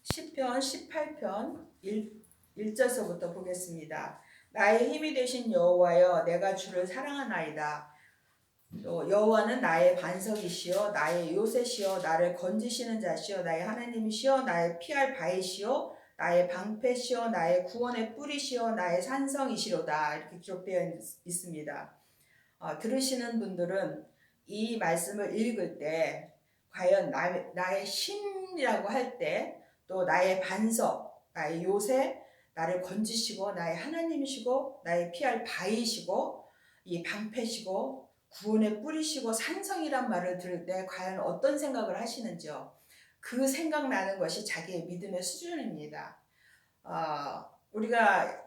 시편 18편 1절서부터 보겠습니다. 나의 힘이 되신 여호와여, 내가 주를 사랑하나이다. 또 여호와는 나의 반석이시여 나의 요새시여 나를 건지시는 자시여 나의 하나님이시여 나의 피할 바위시여 나의 방패시여 나의 구원의 뿌리시여 나의 산성이시로다. 이렇게 기록되어 있습니다. 들으시는 분들은 이 말씀을 읽을 때 과연 나의 힘이라고 할 때, 또 나의 반석, 나의 요새, 나를 건지시고 나의 하나님이시고 나의 피할 바위시고 이 방패시고 구원의 뿌리시고 산성이란 말을 들을 때 과연 어떤 생각을 하시는지요? 그 생각나는 것이 자기의 믿음의 수준입니다. 우리가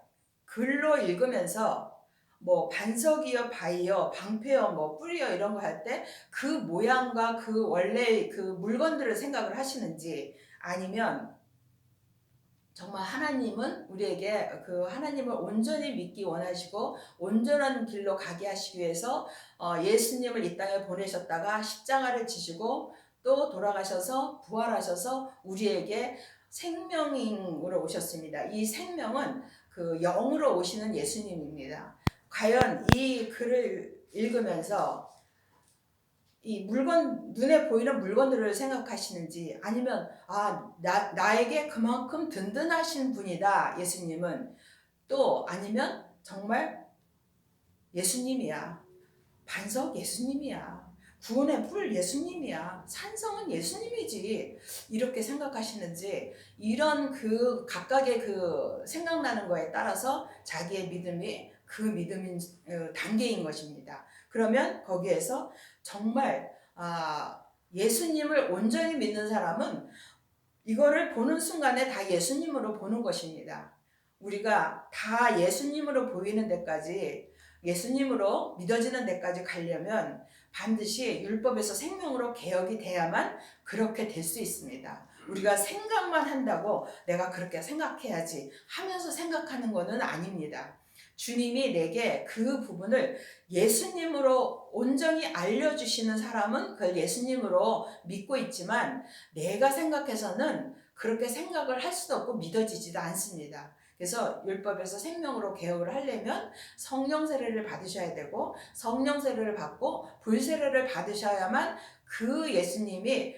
글로 읽으면서 뭐 반석이여 바위여 방패여 뭐 뿌리여 이런 거 할 때 그 모양과 그 원래 그 물건들을 생각을 하시는지, 아니면 정말 하나님은 우리에게 그 하나님을 온전히 믿기 원하시고 온전한 길로 가게 하시기 위해서 예수님을 이 땅에 보내셨다가 십자가를 지시고 또 돌아가셔서 부활하셔서 우리에게 생명으로 오셨습니다. 이 생명은 그 영으로 오시는 예수님입니다. 과연 이 글을 읽으면서 이 물건, 눈에 보이는 물건들을 생각하시는지, 아니면 나에게 그만큼 든든하신 분이다 예수님은, 또 아니면 정말 예수님이야, 반석 예수님이야, 구원의 뿔 예수님이야, 산성은 예수님이지, 이렇게 생각하시는지, 이런 그 각각의 그 생각나는 거에 따라서 자기의 믿음이 그 믿음인 단계인 것입니다. 그러면 거기에서 정말 예수님을 온전히 믿는 사람은 이거를 보는 순간에 다 예수님으로 보는 것입니다. 우리가 다 예수님으로 보이는 데까지, 예수님으로 믿어지는 데까지 가려면 반드시 율법에서 생명으로 개혁이 돼야만 그렇게 될 수 있습니다. 우리가 생각만 한다고 내가 그렇게 생각해야지 하면서 생각하는 것은 아닙니다. 주님이 내게 그 부분을 예수님으로 온전히 알려주시는 사람은 그걸 예수님으로 믿고 있지만, 내가 생각해서는 그렇게 생각을 할 수도 없고 믿어지지도 않습니다. 그래서 율법에서 생명으로 개혁을 하려면 성령 세례를 받으셔야 되고, 성령 세례를 받고 불세례를 받으셔야만 그 예수님이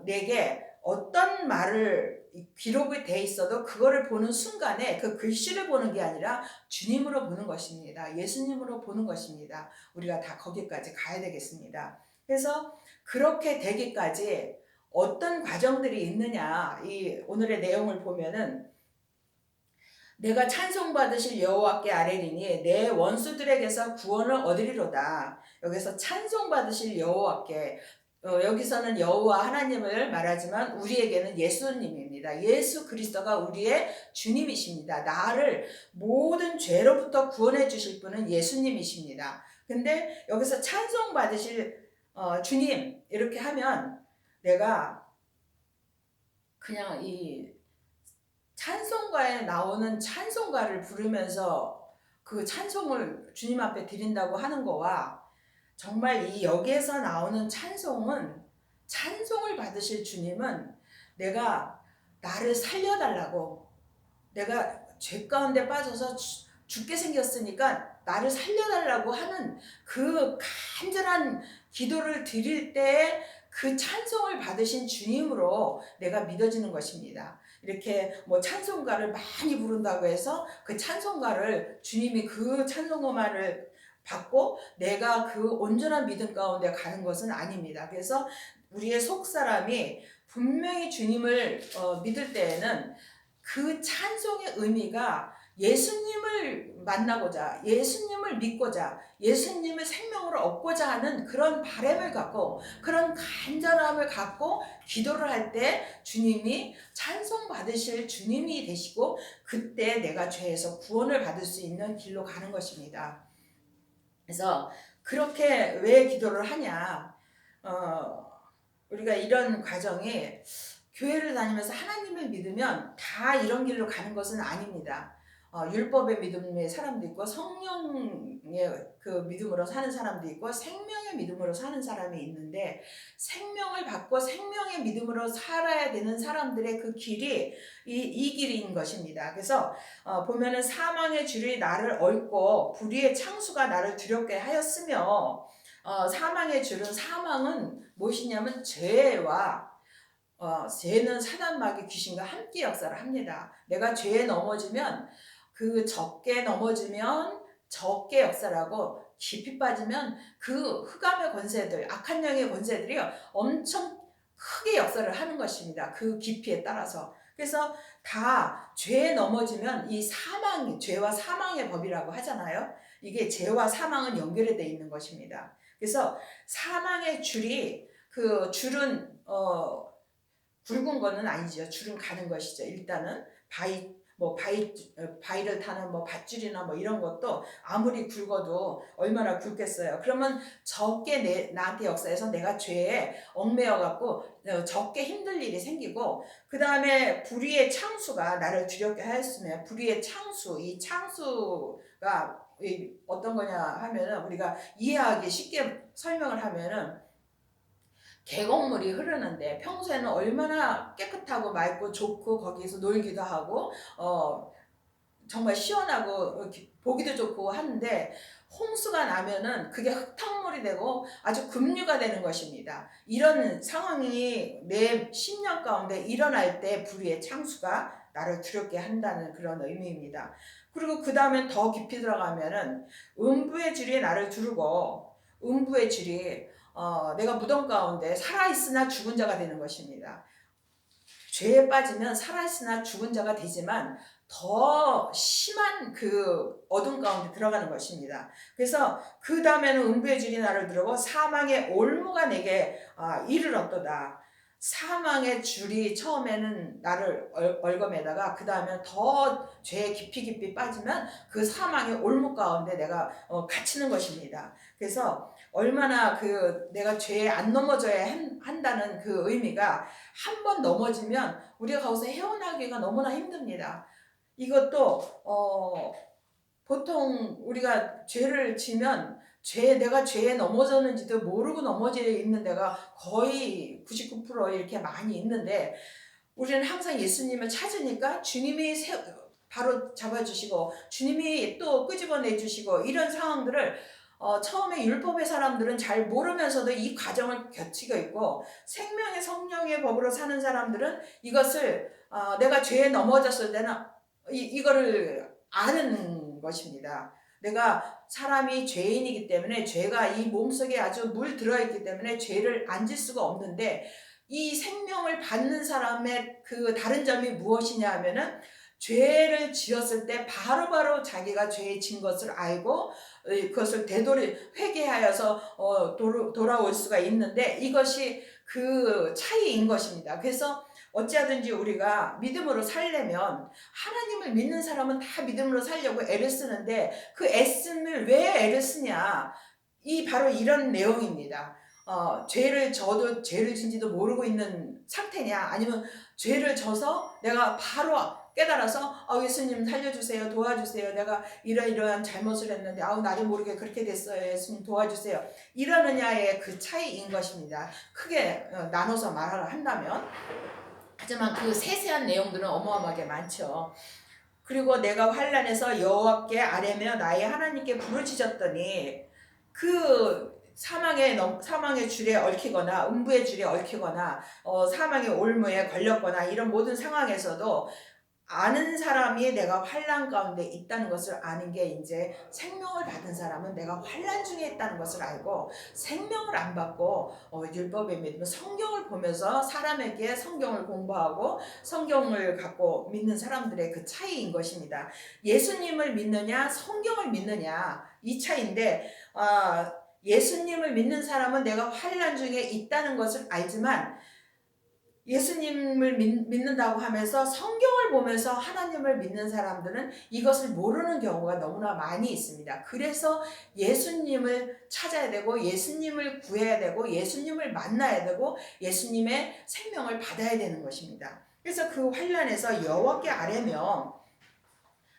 내게 어떤 말을 기록이 돼 있어도 그거를 보는 순간에 그 글씨를 보는 게 아니라 주님으로 보는 것입니다. 예수님으로 보는 것입니다. 우리가 다 거기까지 가야 되겠습니다. 그래서 그렇게 되기까지 어떤 과정들이 있느냐, 이 오늘의 내용을 보면은 내가 찬송받으실 여호와께 아뢰리니 내 원수들에게서 구원을 얻으리로다. 여기서 찬송받으실 여호와께, 여기서는 여호와 하나님을 말하지만 우리에게는 예수님입니다. 예수 그리스도가 우리의 주님이십니다. 나를 모든 죄로부터 구원해 주실 분은 예수님이십니다. 근데 여기서 찬송받으실 주님 이렇게 하면 내가 그냥 이 찬송가에 나오는 찬송가를 부르면서 그 찬송을 주님 앞에 드린다고 하는 거와, 정말 이 여기에서 나오는 찬송을 받으실 주님은 내가 나를 살려달라고, 내가 죄 가운데 빠져서 죽게 생겼으니까 나를 살려달라고 하는 그 간절한 기도를 드릴 때 그 찬송을 받으신 주님으로 내가 믿어지는 것입니다. 이렇게 뭐 찬송가를 많이 부른다고 해서 그 찬송가를 주님이 그 찬송가만을 받고 내가 그 온전한 믿음 가운데 가는 것은 아닙니다. 그래서 우리의 속사람이 분명히 주님을 믿을 때에는 그 찬송의 의미가 예수님을 만나고자, 예수님을 믿고자, 예수님을 생명으로 얻고자 하는 그런 바람을 갖고, 그런 간절함을 갖고 기도를 할 때 주님이 찬송 받으실 주님이 되시고, 그때 내가 죄에서 구원을 받을 수 있는 길로 가는 것입니다. 그래서 그렇게 왜 기도를 하냐, 우리가 이런 과정이 교회를 다니면서 하나님을 믿으면 다 이런 길로 가는 것은 아닙니다. 율법의 믿음의 사람도 있고 성령의 그 믿음으로 사는 사람도 있고 생명의 믿음으로 사는 사람이 있는데, 생명을 받고 생명의 믿음으로 살아야 되는 사람들의 그 길이 이 길인 것입니다. 그래서 보면은 사망의 줄이 나를 얽고 불의의 창수가 나를 두렵게 하였으며, 사망의 줄은, 사망은 무엇이냐면 죄와 죄는 사단마귀 귀신과 함께 역사를 합니다. 내가 죄에 넘어지면, 그 적게 넘어지면 적게 역사를 하고, 깊이 빠지면 그 흑암의 권세들, 악한 영의 권세들이 엄청 크게 역사를 하는 것입니다. 그 깊이에 따라서. 그래서 다 죄에 넘어지면 이 사망, 죄와 사망의 법이라고 하잖아요. 이게 죄와 사망은 연결이 되어 있는 것입니다. 그래서 사망의 줄이, 그 줄은 굵은 거는 아니죠. 줄은 가는 것이죠. 일단은 바위를 타는 밧줄이나 이런 것도 아무리 굵어도 얼마나 굵겠어요. 그러면 적게 나한테 역사해서 내가 죄에 얽매여 갖고 적게 힘들 일이 생기고, 그 다음에 불의의 창수가 나를 두렵게 하였으며, 불의의 창수, 이 창수가 어떤 거냐 하면은, 우리가 이해하기 쉽게 설명을 하면은, 계곡물이 흐르는데 평소에는 얼마나 깨끗하고 맑고 좋고 거기서 놀기도 하고 정말 시원하고 보기도 좋고 하는데, 홍수가 나면은 그게 흙탕물이 되고 아주 급류가 되는 것입니다. 이런 상황이 내 10년 가운데 일어날 때 불의의 창수가 나를 두렵게 한다는 그런 의미입니다. 그리고 그 다음에 더 깊이 들어가면은 음부의 줄이 나를 두르고, 음부의 줄이 내가 무덤 가운데 살아있으나 죽은 자가 되는 것입니다. 죄에 빠지면 살아있으나 죽은 자가 되지만 더 심한 그 어둠 가운데 들어가는 것입니다. 그래서 그 다음에는 음부의 줄이 나를 두르고 사망의 올무가 내게 이르렀도다. 사망의 줄이 처음에는 나를 얽어매다가 그 다음에 더 죄에 깊이 빠지면 그 사망의 올무 가운데 내가 갇히는 것입니다. 그래서 얼마나 내가 죄에 안 넘어져야 한다는 그 의미가, 한 번 넘어지면 우리가 거기서 헤어나기가 너무나 힘듭니다. 이것도 보통 우리가 죄를 지면 내가 죄에 넘어졌는지도 모르고 넘어져 있는 데가 거의 99% 이렇게 많이 있는데, 우리는 항상 예수님을 찾으니까 주님이 바로 잡아주시고 주님이 또 끄집어내 주시고, 이런 상황들을 처음에 율법의 사람들은 잘 모르면서도 이 과정을 거치고 있고, 생명의 성령의 법으로 사는 사람들은 이것을 내가 죄에 넘어졌을 때는 이거를 아는 것입니다. 내가 사람이 죄인이기 때문에, 죄가 이 몸속에 아주 물 들어있기 때문에 죄를 안 질 수가 없는데, 이 생명을 받는 사람의 그 다른 점이 무엇이냐 하면은, 죄를 지었을 때 바로바로 자기가 죄에 진 것을 알고 그것을 회개하여서 돌아올 수가 있는데, 이것이 그 차이인 것입니다. 그래서 어찌하든지 우리가 믿음으로 살려면, 하나님을 믿는 사람은 다 믿음으로 살려고 애를 쓰는데, 그 애씀을 왜 애를 쓰냐, 바로 이런 내용입니다. 죄를 져도 죄를 진지도 모르고 있는 상태냐, 아니면 죄를 져서 내가 바로 깨달아서 예수님 살려주세요, 도와주세요, 내가 이러이러한 잘못을 했는데 나도 모르게 그렇게 됐어요, 예수님 도와주세요, 이러느냐의 그 차이인 것입니다. 크게 나눠서 말을 한다면. 하지만 그 세세한 내용들은 어마어마하게 많죠. 그리고 내가 환난에서 여호와께 아뢰며 나의 하나님께 부르짖었더니, 그 사망의 줄에 얽히거나 음부의 줄에 얽히거나 사망의 올무에 걸렸거나 이런 모든 상황에서도 아는 사람이 내가 환난 가운데 있다는 것을 아는 게, 이제 생명을 받은 사람은 내가 환난 중에 있다는 것을 알고, 생명을 안 받고 율법에 믿으면 성경을 보면서 사람에게 성경을 공부하고 성경을 갖고 믿는 사람들의 그 차이인 것입니다. 예수님을 믿느냐 성경을 믿느냐, 이 차이인데, 예수님을 믿는 사람은 내가 환난 중에 있다는 것을 알지만, 예수님을 믿는다고 하면서 성경을 보면서 하나님을 믿는 사람들은 이것을 모르는 경우가 너무나 많이 있습니다. 그래서 예수님을 찾아야 되고, 예수님을 구해야 되고, 예수님을 만나야 되고, 예수님의 생명을 받아야 되는 것입니다. 그래서 그 환난에서 여호와께 아뢰며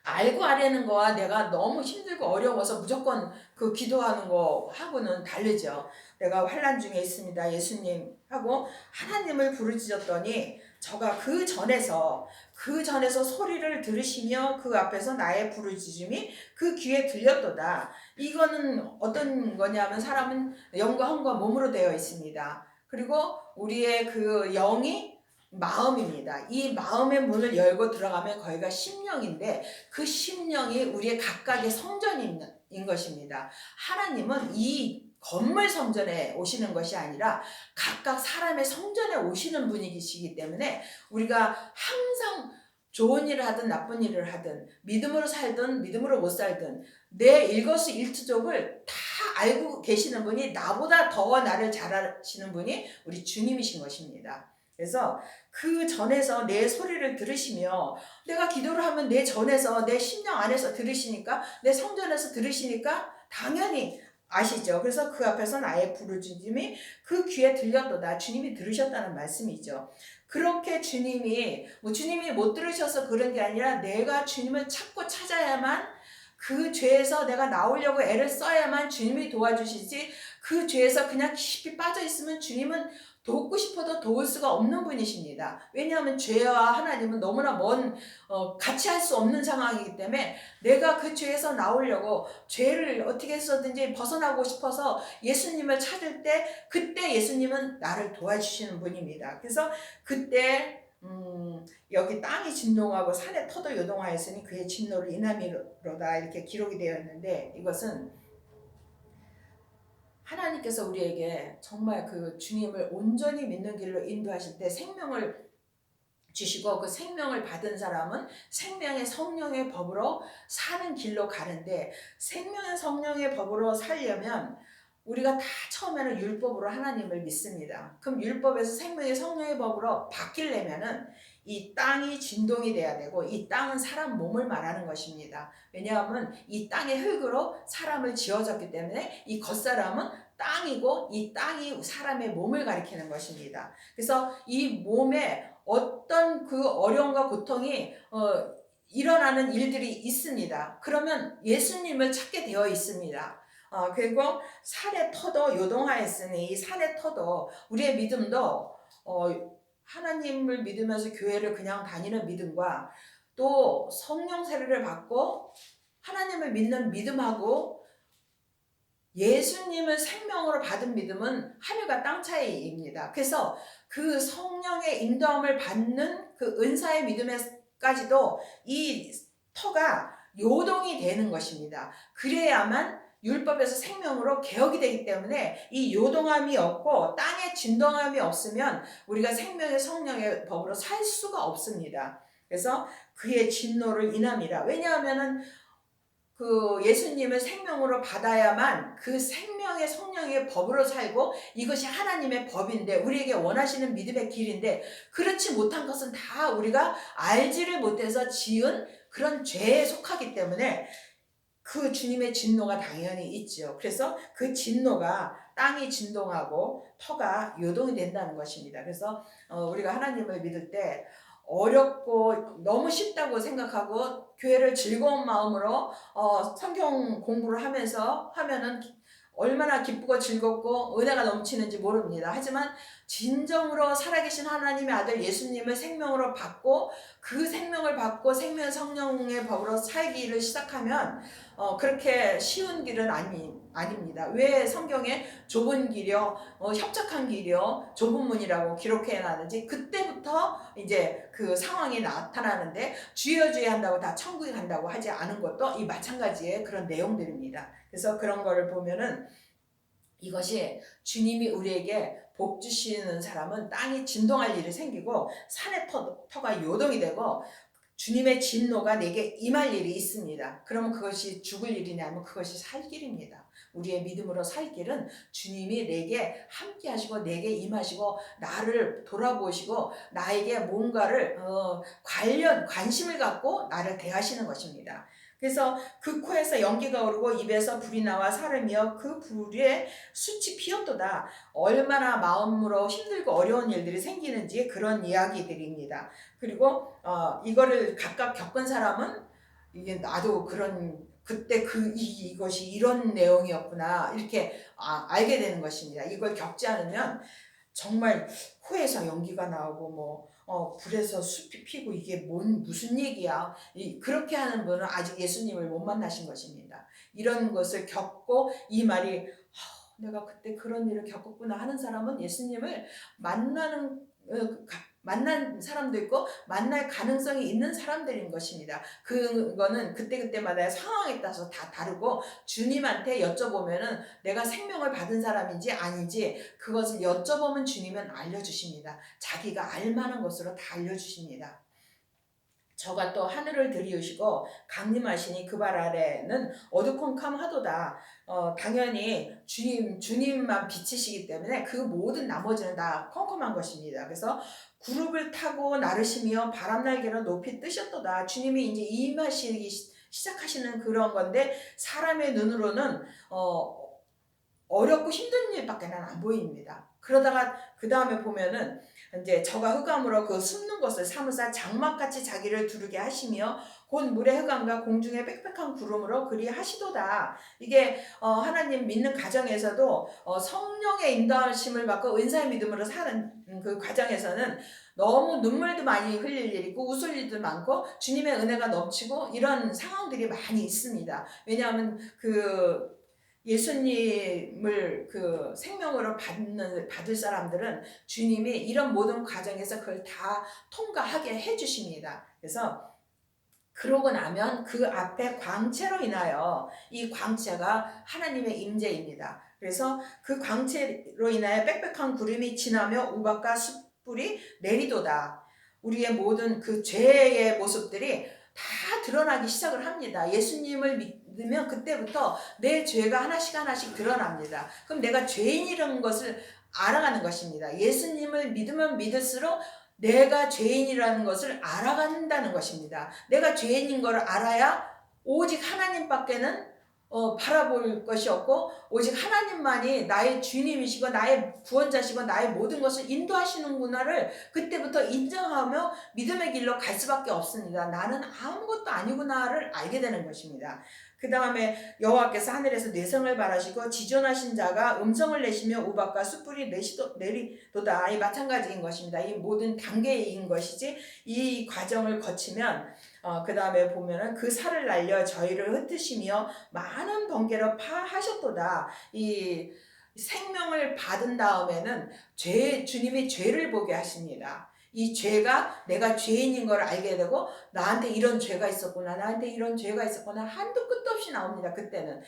알고 하려는 거와 내가 너무 힘들고 어려워서 무조건 그 기도하는 거 하고는 다르죠. 내가 환난 중에 있습니다. 예수님 하고 하나님을 부르짖었더니 저가 그 전에서 소리를 들으시며 그 앞에서 나의 부르짖음이 그 귀에 들렸도다. 이거는 어떤 거냐면 사람은 영과 혼과 몸으로 되어 있습니다. 그리고 우리의 그 영이 마음입니다. 이 마음의 문을 열고 들어가면 거기가 심령인데 그 심령이 우리의 각각의 성전인 것입니다. 하나님은 이 건물 성전에 오시는 것이 아니라 각각 사람의 성전에 오시는 분이시기 때문에 우리가 항상 좋은 일을 하든 나쁜 일을 하든 믿음으로 살든 믿음으로 못 살든 내 일거수일투족을 다 알고 계시는 분이 나보다 더 나를 잘 아시는 분이 우리 주님이신 것입니다. 그래서 그 전에서 내 소리를 들으시며 내가 기도를 하면 내 전에서 내 심령 안에서 들으시니까 내 성전에서 들으시니까 당연히 아시죠. 그래서 그 앞에서 나의 부르짖음이 그 귀에 들렸도다. 주님이 들으셨다는 말씀이죠. 그렇게 주님이 못 들으셔서 그런 게 아니라 내가 주님을 찾고 찾아야만 그 죄에서 내가 나오려고 애를 써야만 주님이 도와주시지 그 죄에서 그냥 깊이 빠져 있으면 주님은 돕고 싶어도 도울 수가 없는 분이십니다. 왜냐하면 죄와 하나님은 너무나 같이 할 수 없는 상황이기 때문에 내가 그 죄에서 나오려고 죄를 어떻게 해서든지 벗어나고 싶어서 예수님을 찾을 때 그때 예수님은 나를 도와주시는 분입니다. 그래서 그때 여기 땅이 진동하고 산의 터도 요동하였으니 그의 진노를 인함이로다 이렇게 기록이 되어 있는데 이것은 하나님께서 우리에게 정말 그 주님을 온전히 믿는 길로 인도하실 때 생명을 주시고 그 생명을 받은 사람은 생명의 성령의 법으로 사는 길로 가는데 생명의 성령의 법으로 살려면 우리가 다 처음에는 율법으로 하나님을 믿습니다. 그럼 율법에서 생명의 성령의 법으로 바뀌려면은 이 땅이 진동이 돼야 되고 이 땅은 사람 몸을 말하는 것입니다. 왜냐하면 이 땅의 흙으로 사람을 지어졌기 때문에 이 겉사람은 땅이고 이 땅이 사람의 몸을 가리키는 것입니다. 그래서 이 몸에 어떤 그 어려움과 고통이 일어나는 일들이 있습니다. 그러면 예수님을 찾게 되어 있습니다. 그리고 산의 터도 요동하였으니 이 산의 터도 우리의 믿음도 하나님을 믿으면서 교회를 그냥 다니는 믿음과 또 성령 세례를 받고 하나님을 믿는 믿음하고 예수님을 생명으로 받은 믿음은 하늘과 땅 차이입니다. 그래서 그 성령의 인도함을 받는 그 은사의 믿음에까지도 이 터가 요동이 되는 것입니다. 그래야만 율법에서 생명으로 개혁이 되기 때문에 이 요동함이 없고 땅의 진동함이 없으면 우리가 생명의 성령의 법으로 살 수가 없습니다. 그래서 그의 진노를 인함이라. 왜냐하면은 그 예수님을 생명으로 받아야만 그 생명의 성령의 법으로 살고 이것이 하나님의 법인데 우리에게 원하시는 믿음의 길인데 그렇지 못한 것은 다 우리가 알지를 못해서 지은 그런 죄에 속하기 때문에 그 주님의 진노가 당연히 있죠. 그래서 그 진노가 땅이 진동하고 터가 요동이 된다는 것입니다. 그래서 우리가 하나님을 믿을 때 어렵고 너무 쉽다고 생각하고 교회를 즐거운 마음으로 성경 공부를 하면서 하면은 얼마나 기쁘고 즐겁고 은혜가 넘치는지 모릅니다. 하지만 진정으로 살아계신 하나님의 아들 예수님을 생명으로 받고 그 생명을 받고 생명 성령의 법으로 살기를 시작하면 그렇게 쉬운 길은 아닙니다. 왜 성경에 좁은 길이요, 협착한 길이요, 좁은 문이라고 기록해 놨는지 그때부터 이제 그 상황이 나타나는데 주여 주여 한다고 다 천국에 간다고 하지 않은 것도 이 마찬가지의 그런 내용들입니다. 그래서 그런 거를 보면은 이것이 주님이 우리에게 복 주시는 사람은 땅이 진동할 일이 생기고 산의 터가 요동이 되고 주님의 진노가 내게 임할 일이 있습니다. 그러면 그것이 죽을 일이냐면 그것이 살 길입니다. 우리의 믿음으로 살 길은 주님이 내게 함께 하시고 내게 임하시고 나를 돌아보시고 나에게 뭔가를 관심을 갖고 나를 대하시는 것입니다. 그래서 그 코에서 연기가 오르고 입에서 불이 나와 사르며 그 불에 숯이 피었도다. 얼마나 마음으로 힘들고 어려운 일들이 생기는지 그런 이야기들입니다. 그리고 이거를 각각 겪은 사람은 이게 나도 그때 이것이 이런 내용이었구나 이렇게 알게 되는 것입니다. 이걸 겪지 않으면 정말 코에서 연기가 나오고 불에서 숲이 피고 이게 무슨 얘기야. 그렇게 하는 분은 아직 예수님을 못 만나신 것입니다. 이런 것을 겪고 이 말이 내가 그때 그런 일을 겪었구나 하는 사람은 예수님을 만난 사람도 있고 만날 가능성이 있는 사람들인 것입니다. 그거는 그때그때마다 상황에 따라서 다 다르고 주님한테 여쭤보면은 내가 생명을 받은 사람인지 아닌지 그것을 여쭤보면 주님은 알려주십니다. 자기가 알만한 것으로 다 알려주십니다. 저가 또 하늘을 들이우시고 강림하시니 그 발 아래는 어두컴컴하도다. 당연히 주님만 빛이시기 때문에 그 모든 나머지는 다 컴컴한 것입니다. 그래서 구름을 타고 나르시며 바람 날개로 높이 뜨셨도다. 주님이 이제 임하시기 시작하시는 그런 건데 사람의 눈으로는 어렵고 힘든 일밖에 안 보입니다. 그러다가 그 다음에 보면은 이제 저가 흑암으로 그 숨는 곳을 사무사 장막같이 자기를 두르게 하시며 곧 물의 흑암과 공중의 빽빽한 구름으로 그리 하시도다. 이게 하나님 믿는 가정에서도 성령의 인도하심을 받고 은사의 믿음으로 사는 그 과정에서는 너무 눈물도 많이 흘릴 일이 있고 웃을 일도 많고 주님의 은혜가 넘치고 이런 상황들이 많이 있습니다. 왜냐하면 예수님을 생명으로 받을 사람들은 주님이 이런 모든 과정에서 그걸 다 통과하게 해주십니다. 그래서 그러고 나면 그 앞에 광채로 인하여 이 광채가 하나님의 임재입니다. 그래서 그 광채로 인하여 빽빽한 구름이 지나며 우박과 숯불이 내리도다. 우리의 모든 그 죄의 모습들이 다 드러나기 시작을 합니다. 예수님을 믿으면 그때부터 내 죄가 하나씩 하나씩 드러납니다. 그럼 내가 죄인이라는 것을 알아가는 것입니다. 예수님을 믿으면 믿을수록 내가 죄인이라는 것을 알아간다는 것입니다. 내가 죄인인 걸 알아야 오직 하나님밖에는 바라볼 것이 없고 오직 하나님만이 나의 주님이시고 나의 구원자시고 나의 모든 것을 인도하시는구나를 그때부터 인정하며 믿음의 길로 갈 수밖에 없습니다. 나는 아무것도 아니구나를 알게 되는 것입니다. 그 다음에 여호와께서 하늘에서 내성을 바라시고 지존하신 자가 음성을 내시며 우박과 숯불이 내리도다. 이 마찬가지인 것입니다. 이 모든 단계인 것이지 이 과정을 거치면 그 다음에 보면은 그 살을 날려 저희를 흩으시며 많은 번개로 파하셨도다. 이 생명을 받은 다음에는 주님이 죄를 보게 하십니다. 이 죄가 내가 죄인인 걸 알게 되고 나한테 이런 죄가 있었구나 나한테 이런 죄가 있었구나 한도 끝도 없이 나옵니다. 그때는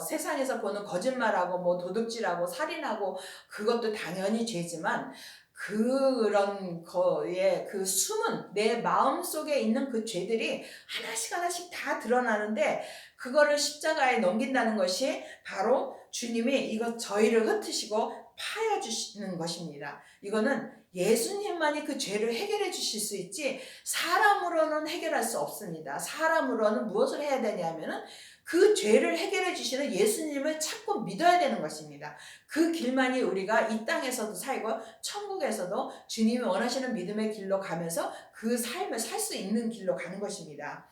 세상에서 보는 거짓말하고 도둑질하고 살인하고 그것도 당연히 죄지만 그런 거에 그 숨은 내 마음속에 있는 그 죄들이 하나씩 하나씩 다 드러나는데 그거를 십자가에 넘긴다는 것이 바로 주님이 저희를 흩으시고 파여 주시는 것입니다. 이거는 예수님만이 그 죄를 해결해 주실 수 있지 사람으로는 해결할 수 없습니다. 사람으로는 무엇을 해야 되냐면은 그 죄를 해결해 주시는 예수님을 찾고 믿어야 되는 것입니다. 그 길만이 우리가 이 땅에서도 살고 천국에서도 주님이 원하시는 믿음의 길로 가면서 그 삶을 살 수 있는 길로 가는 것입니다.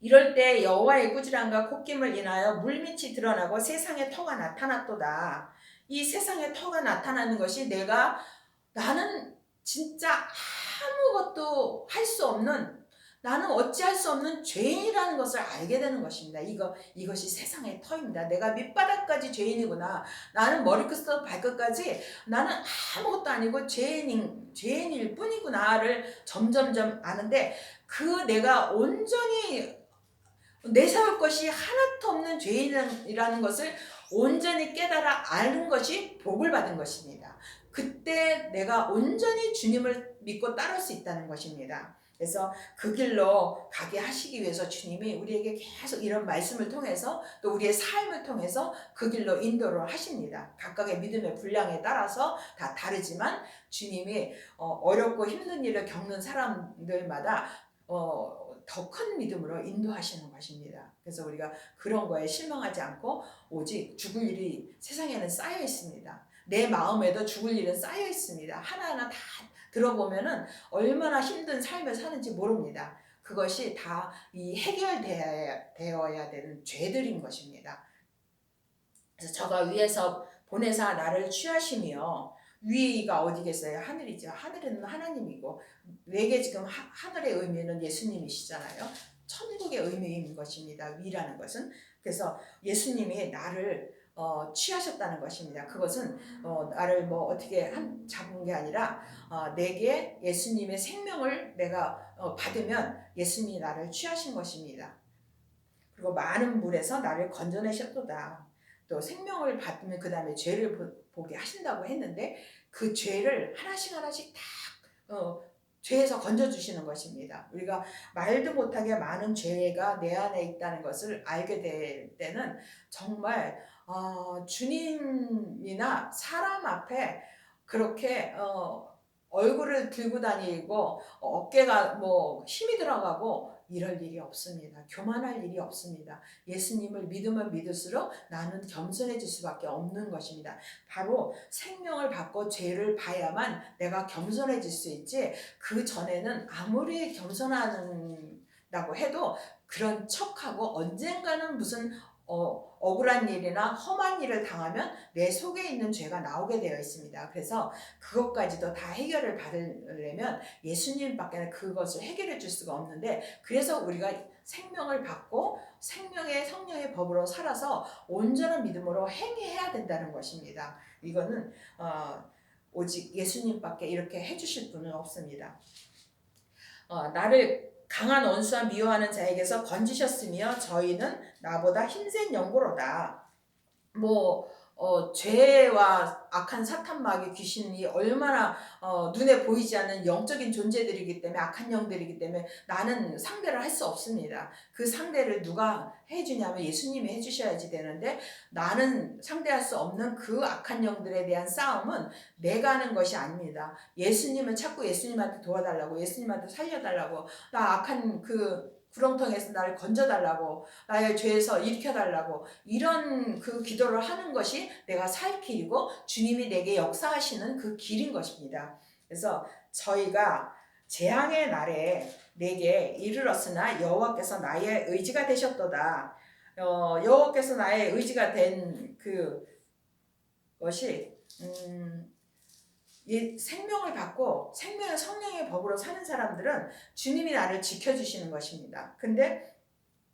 이럴 때 여호와의 꾸지람과 콧김을 인하여 물밑이 드러나고 세상의 터가 나타났도다. 이 세상의 터가 나타나는 것이 나는 진짜 아무것도 할 수 없는 나는 어찌할 수 없는 죄인이라는 것을 알게 되는 것입니다. 이것이 세상의 터입니다. 내가 밑바닥까지 죄인이구나. 나는 머리끝부터 발끝까지 나는 아무것도 아니고 죄인일 뿐이구나를 점점점 아는데 내가 온전히 내세울 것이 하나도 없는 죄인이라는 것을 온전히 깨달아 아는 것이 복을 받은 것입니다. 그때 내가 온전히 주님을 믿고 따를 수 있다는 것입니다. 그래서 그 길로 가게 하시기 위해서 주님이 우리에게 계속 이런 말씀을 통해서 또 우리의 삶을 통해서 그 길로 인도를 하십니다. 각각의 믿음의 분량에 따라서 다 다르지만 주님이 어렵고 힘든 일을 겪는 사람들마다 더 큰 믿음으로 인도하시는 것입니다. 그래서 우리가 그런 거에 실망하지 않고 오직 죽을 일이 세상에는 쌓여 있습니다. 내 마음에도 죽을 일은 쌓여 있습니다. 하나하나 다 들어보면은 얼마나 힘든 삶을 사는지 모릅니다. 그것이 다 이 해결되어야 되는 죄들인 것입니다. 그래서 저가 위에서 보내사 나를 취하시며, 위가 어디겠어요? 하늘이죠. 하늘은 하나님이고, 외계 지금 하늘의 의미는 예수님이시잖아요. 천국의 의미인 것입니다. 위라는 것은. 그래서 예수님이 나를 취하셨다는 것입니다. 그것은 나를 뭐 어떻게 잡은 게 아니라 내게 예수님의 생명을 내가 받으면 예수님이 나를 취하신 것입니다. 그리고 많은 물에서 나를 건져내셨도다. 또 생명을 받으면 그 다음에 죄를 보게 하신다고 했는데 그 죄를 하나씩 하나씩 다 죄에서 건져주시는 것입니다. 우리가 말도 못하게 많은 죄가 내 안에 있다는 것을 알게 될 때는 정말 주님이나 사람 앞에 그렇게 얼굴을 들고 다니고 어깨가 뭐 힘이 들어가고 이럴 일이 없습니다. 교만할 일이 없습니다. 예수님을 믿으면 믿을수록 나는 겸손해질 수밖에 없는 것입니다. 바로 생명을 받고 죄를 봐야만 내가 겸손해질 수 있지, 그 전에는 아무리 겸손하다고 해도 그런 척하고 언젠가는 무슨 억울한 일이나 험한 일을 당하면 내 속에 있는 죄가 나오게 되어 있습니다. 그래서 그것까지도 다 해결을 받으려면 예수님밖에 그것을 해결해 줄 수가 없는데, 그래서 우리가 생명을 받고 생명의 성령의 법으로 살아서 온전한 믿음으로 행해야 된다는 것입니다. 이거는 오직 예수님밖에 이렇게 해주실 분은 없습니다. 나를 강한 원수와 미워하는 자에게서 건지셨으며 저희는 나보다 힘센 영고로다. 죄와 악한 사탄 마귀 귀신이 얼마나 눈에 보이지 않는 영적인 존재들이기 때문에, 악한 영들이기 때문에 나는 상대를 할 수 없습니다. 그 상대를 누가 해주냐면 예수님이 해주셔야지 되는데, 나는 상대할 수 없는 그 악한 영들에 대한 싸움은 내가 하는 것이 아닙니다. 예수님은 자꾸 예수님한테 도와달라고, 예수님한테 살려달라고, 나 악한 그 구렁텅이에서 나를 건져달라고, 나의 죄에서 일으켜달라고, 이런 그 기도를 하는 것이 내가 살 길이고 주님이 내게 역사하시는 그 길인 것입니다. 그래서 저희가 재앙의 날에 내게 이르렀으나 여호와께서 나의 의지가 되셨도다. 여호와께서 나의 의지가 된 그 것이 이 생명을 받고 생명의 성령의 법으로 사는 사람들은 주님이 나를 지켜주시는 것입니다. 근데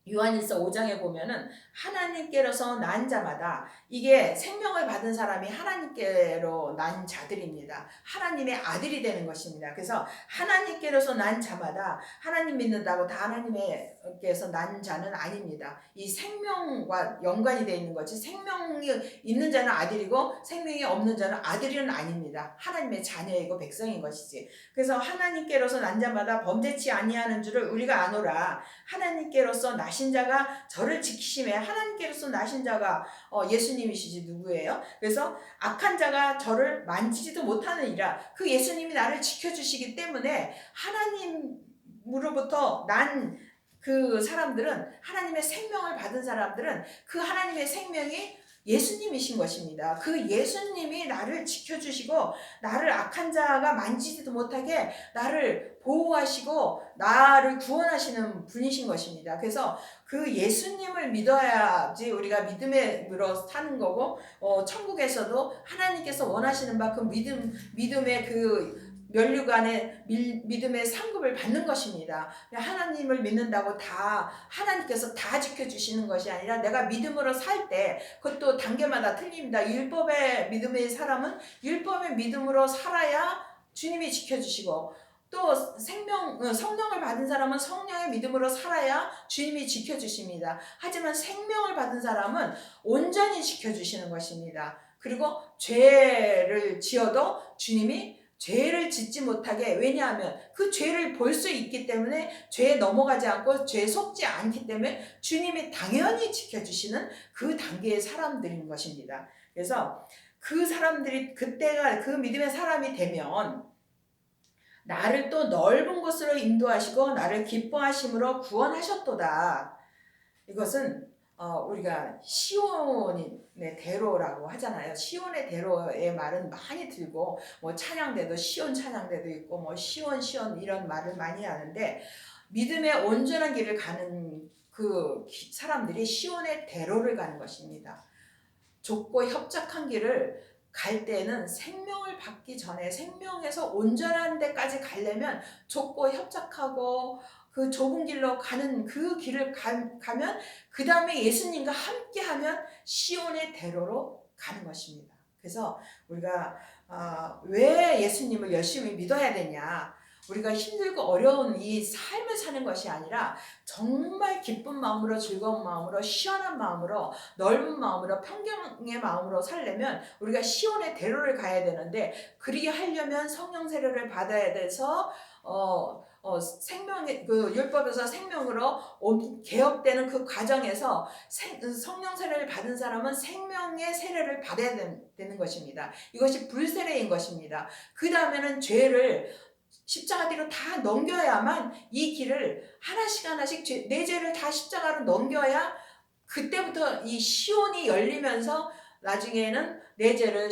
요한일서 5장에 보면은 하나님께로서 난 자마다, 이게 생명을 받은 사람이 하나님께로 난 자들입니다. 하나님의 아들이 되는 것입니다. 그래서 하나님께로서 난 자마다, 하나님 믿는다고 다 하나님께서 난 자는 아닙니다. 이 생명과 연관이 되어 있는 거지, 생명이 있는 자는 아들이고 생명이 없는 자는 아들은 아닙니다. 하나님의 자녀이고 백성인 것이지. 그래서 하나님께로서 난 자마다 범죄치 아니하는 줄을 우리가 아노라. 하나님께로서 나신 자가 저를 지키심에, 하나님께로서 나신 자가 예수님이시지 누구예요? 그래서 악한 자가 저를 만지지도 못하느니라. 그 예수님이 나를 지켜주시기 때문에 하나님으로부터 난 그 사람들은, 하나님의 생명을 받은 사람들은 그 하나님의 생명이 예수님이신 것입니다. 그 예수님이 나를 지켜주시고 나를 악한 자가 만지지도 못하게 나를 보호하시고 나를 구원하시는 분이신 것입니다. 그래서 그 예수님을 믿어야지 우리가 믿음으로 사는 거고, 천국에서도 하나님께서 원하시는 바 그 믿음의 그 면류관의 믿음의 상급을 받는 것입니다. 하나님을 믿는다고 다 하나님께서 다 지켜주시는 것이 아니라, 내가 믿음으로 살 때 그것도 단계마다 틀립니다. 율법의 믿음의 사람은 율법의 믿음으로 살아야 주님이 지켜주시고, 또 성령을 받은 사람은 성령의 믿음으로 살아야 주님이 지켜주십니다. 하지만 생명을 받은 사람은 온전히 지켜주시는 것입니다. 그리고 죄를 지어도 주님이 죄를 짓지 못하게, 왜냐하면 그 죄를 볼 수 있기 때문에, 죄에 넘어가지 않고 죄에 속지 않기 때문에 주님이 당연히 지켜주시는 그 단계의 사람들인 것입니다. 그래서 그 사람들이 그때가 그 믿음의 사람이 되면 나를 또 넓은 곳으로 인도하시고 나를 기뻐하심으로 구원하셨도다. 이것은 우리가 시온의 대로라고 하잖아요. 시온의 대로의 말은 많이 들고, 뭐 찬양대도 시온 찬양대도 있고, 뭐 시온 이런 말을 많이 하는데, 믿음의 온전한 길을 가는 그 사람들이 시온의 대로를 가는 것입니다. 좁고 협착한 길을 갈 때는 생명을 받기 전에 생명에서 온전한 데까지 가려면 좁고 협착하고 그 좁은 길로 가는 그 길을 가면 그 다음에 예수님과 함께하면 시온의 대로로 가는 것입니다. 그래서 우리가 왜 예수님을 열심히 믿어야 되냐, 우리가 힘들고 어려운 이 삶을 사는 것이 아니라 정말 기쁜 마음으로 즐거운 마음으로 시원한 마음으로 넓은 마음으로 평강의 마음으로 살려면 우리가 시온의 대로를 가야 되는데, 그리게 하려면 성령 세례를 받아야 돼서 생명의 그 율법에서 생명으로 개혁되는 그 과정에서 성령 세례를 받은 사람은 생명의 세례를 받아야 되는 것입니다. 이것이 불세례인 것입니다. 그 다음에는 죄를 십자가 뒤로 다 넘겨야만 이 길을 하나씩 내 죄를 다 십자가로 넘겨야 그때부터 이 시온이 열리면서 나중에는 내 죄를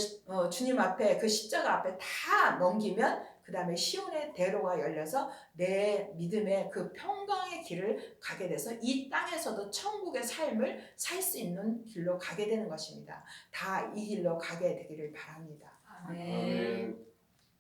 주님 앞에 그 십자가 앞에 다 넘기면 그 다음에 시온의 대로가 열려서 내 믿음의 그 평강의 길을 가게 돼서 이 땅에서도 천국의 삶을 살 수 있는 길로 가게 되는 것입니다. 다 이 길로 가게 되기를 바랍니다. 아멘.